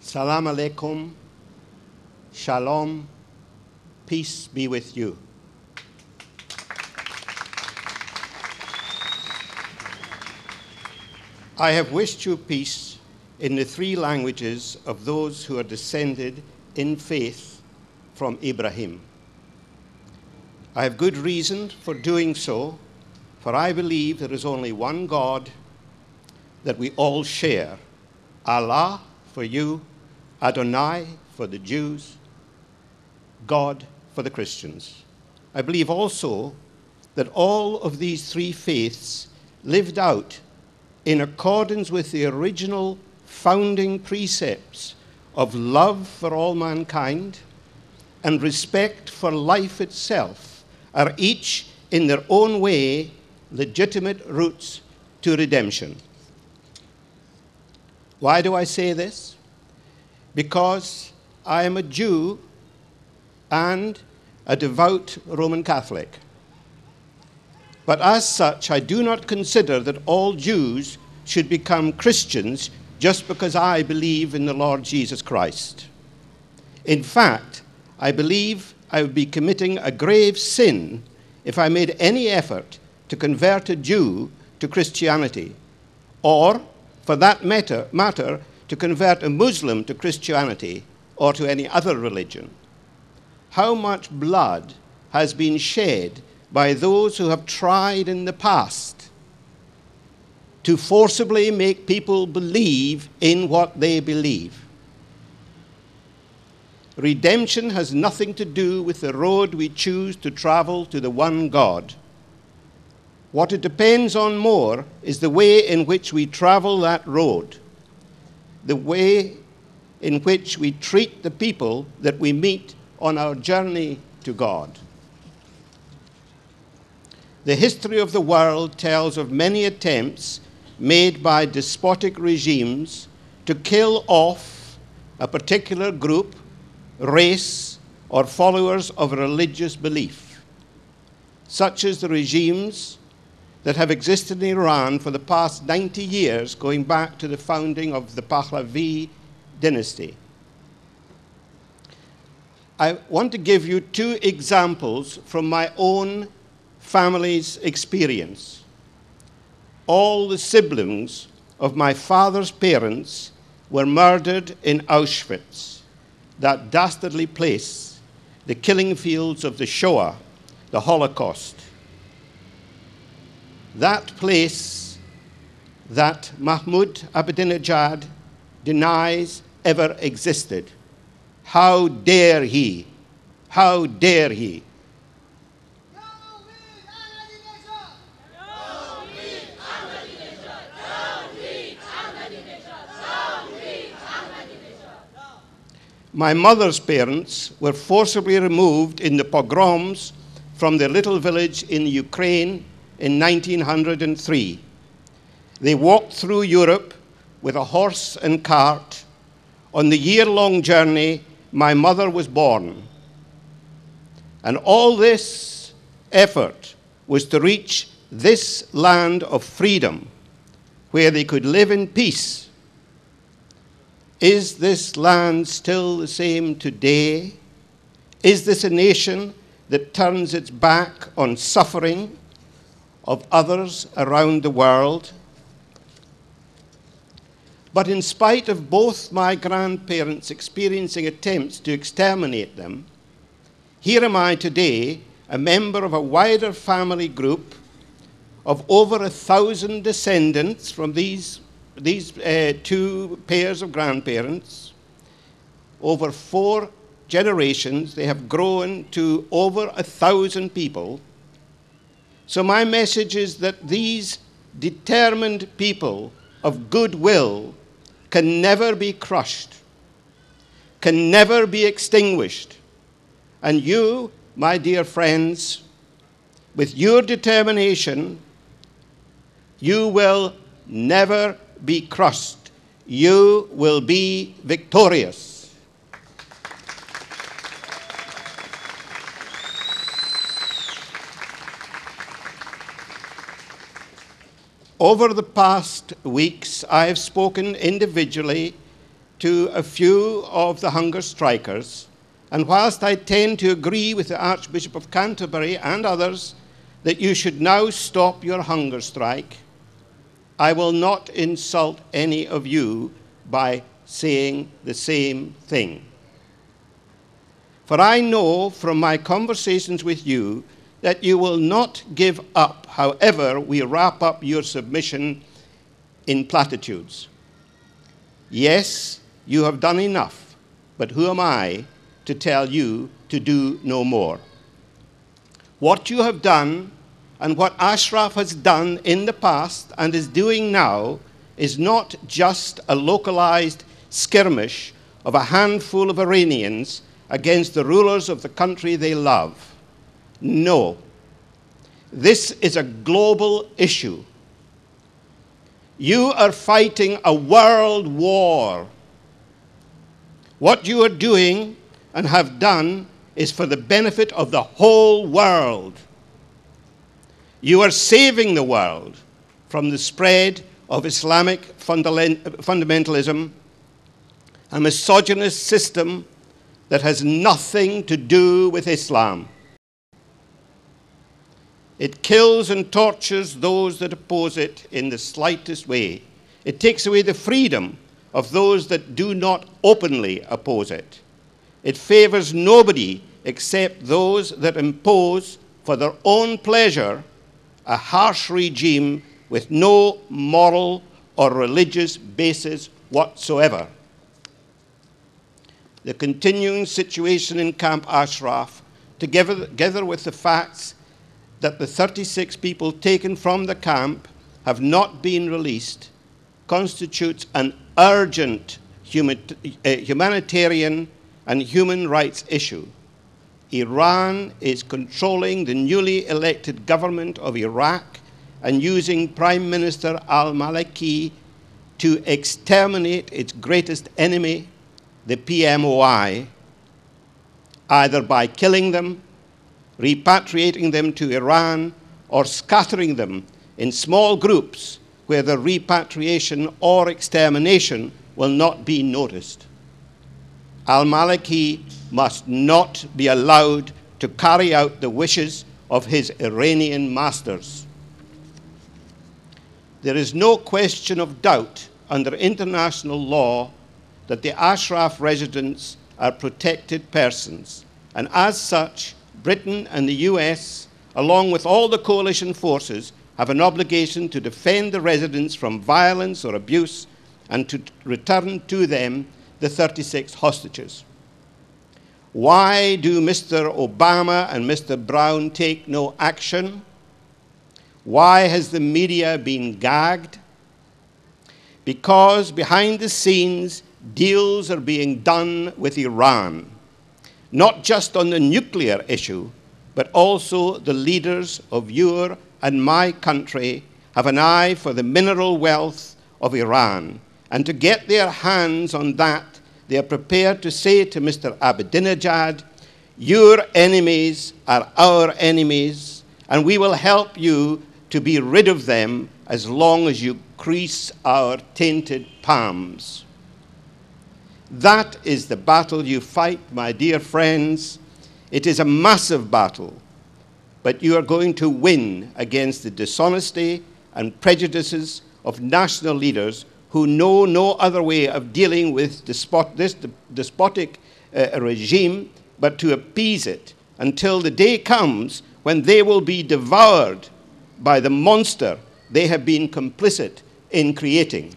Salam alaikum, shalom, peace be with you. I have wished you peace in the three languages of those who are descended in faith from Ibrahim. I have good reason for doing so, for I believe there is only one God that we all share, Allah for you, Adonai for the Jews, God for the Christians. I believe also that all of these three faiths lived out in accordance with the original founding precepts of love for all mankind and respect for life itself are each in their own way legitimate routes to redemption. Why do I say this? Because I am a Jew and a devout Roman Catholic. But as such, I do not consider that all Jews should become Christians just because I believe in the Lord Jesus Christ. In fact, I believe I would be committing a grave sin if I made any effort to convert a Jew to Christianity, or, for that matter, to convert a Muslim to Christianity or to any other religion. How much blood has been shed by those who have tried in the past to forcibly make people believe in what they believe. Redemption has nothing to do with the road we choose to travel to the one God. What it depends on more is the way in which we travel that road, the way in which we treat the people that we meet on our journey to God. The history of the world tells of many attempts made by despotic regimes to kill off a particular group, race, or followers of a religious belief, such as the regimes that have existed in Iran for the past 90 years, going back to the founding of the Pahlavi dynasty. I want to give you two examples from my own family's experience. All the siblings of my father's parents were murdered in Auschwitz, that dastardly place, the killing fields of the Shoah, the Holocaust. That place that Mahmoud Ahmadinejad denies ever existed. How dare he? How dare he? My mother's parents were forcibly removed in the pogroms from their little village in Ukraine in 1903. They walked through Europe with a horse and cart. On the year-long journey, my mother was born. And all this effort was to reach this land of freedom where they could live in peace. Is this land still the same today? Is this a nation that turns its back on suffering of others around the world? But in spite of both my grandparents experiencing attempts to exterminate them, here am I today, a member of a wider family group of over 1,000 descendants from these two pairs of grandparents. Over 4 generations, they have grown to over 1,000 people. So my message is that these determined people of goodwill can never be crushed, can never be extinguished. And you, my dear friends, with your determination, you will never be crushed. You will be victorious. Over the past weeks, I have spoken individually to a few of the hunger strikers, and whilst I tend to agree with the Archbishop of Canterbury and others that you should now stop your hunger strike, I will not insult any of you by saying the same thing. For I know from my conversations with you that you will not give up, however we wrap up your submission in platitudes. Yes, you have done enough, but who am I to tell you to do no more? What you have done and what Ashraf has done in the past and is doing now is not just a localized skirmish of a handful of Iranians against the rulers of the country they love. No, this is a global issue. You are fighting a world war. What you are doing and have done is for the benefit of the whole world. You are saving the world from the spread of Islamic fundamentalism, a misogynist system that has nothing to do with Islam. It kills and tortures those that oppose it in the slightest way. It takes away the freedom of those that do not openly oppose it. It favors nobody except those that impose for their own pleasure a harsh regime with no moral or religious basis whatsoever. The continuing situation in Camp Ashraf, together with the facts that the 36 people taken from the camp have not been released, constitutes an urgent humanitarian and human rights issue. Iran is controlling the newly elected government of Iraq and using Prime Minister al-Maliki to exterminate its greatest enemy, the PMOI, either by killing them, repatriating them to Iran, or scattering them in small groups where the repatriation or extermination will not be noticed. Al-Maliki must not be allowed to carry out the wishes of his Iranian masters. There is no question of doubt under international law that the Ashraf residents are protected persons, and as such, Britain and the US, along with all the coalition forces, have an obligation to defend the residents from violence or abuse and to return to them the 36 hostages. Why do Mr. Obama and Mr. Brown take no action? Why has the media been gagged? Because behind the scenes, deals are being done with Iran, not just on the nuclear issue, but also the leaders of your and my country have an eye for the mineral wealth of Iran. And to get their hands on that, they are prepared to say to Mr. Ahmadinejad, your enemies are our enemies, and we will help you to be rid of them as long as you crease our tainted palms. That is the battle you fight, my dear friends. It is a massive battle, but you are going to win against the dishonesty and prejudices of national leaders who know no other way of dealing with this despotic regime but to appease it until the day comes when they will be devoured by the monster they have been complicit in creating.